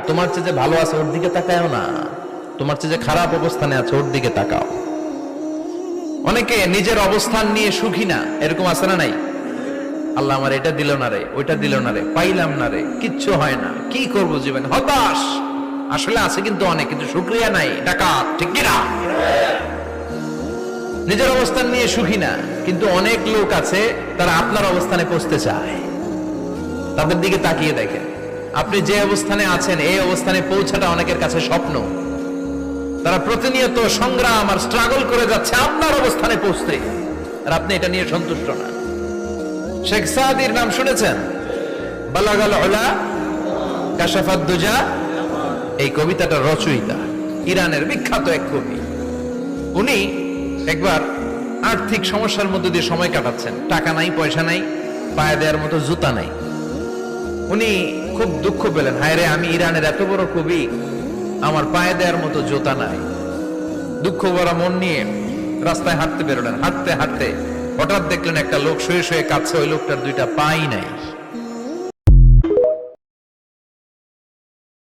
তোমার চেয়ে যে ভালো আছে ওর দিকে তাকাও না, তোমার চেয়ে যে খারাপ অবস্থানে আছে ওর দিকে তাকাও। অনেকে নিজের অবস্থান নিয়ে সুখী না, এরকম আছে না নাই? আল্লাহ আমার এটা দিল না রে, ওইটা দিল না রে, পাইলাম না রে, কিচ্ছু হয় না, কি করব জীবনে, হতাশ। আসলে আছে কিন্তু অনেক, কিন্তু শুকরিয়া নাই, ডাকাত, ঠিক কিনা? নিজের অবস্থান নিয়ে সুখী না, কিন্তু অনেক লোক আছে তারা আপনার অবস্থানে পৌঁছতে চায়। তাদের দিকে তাকিয়ে দেখেন, আপনি যে অবস্থানে আছেন এই অবস্থানে পৌঁছাটা অনেকের কাছে স্বপ্ন। তারা প্রতিনিয়ত সংগ্রাম আর স্ট্রাগল করে যাচ্ছে আপনার অবস্থানে পৌঁছতে, আর আপনি এটা নিয়ে সন্তুষ্ট না। শেখ সাদির নাম শুনেছেন? বালাগাল উলা কাশাফাত দুজা, এই কবিতাটা রচয়িতা ইরানের বিখ্যাত এক কবি। উনি একবার আর্থিক সমস্যার মধ্যে দিয়ে সময় কাটাচ্ছেন, টাকা নাই, পয়সা নাই, পায়ে দেওয়ার মতো জুতা নাই। উনি খুব দুঃখ পেলেন, হায় রে, আমি ইরানের এত বড় কবি, আমার পায়ে দেওয়ার মতো জুতা নাই। দুঃখ ভরা মন নিয়ে রাস্তায় হাঁটতে বেরোলেন। হাঁটতে হাঁটতে হঠাৎ দেখলেন একটা লোক শুয়ে শুয়ে কাঁদছে, ওই লোকটার দুইটা পাই নাই।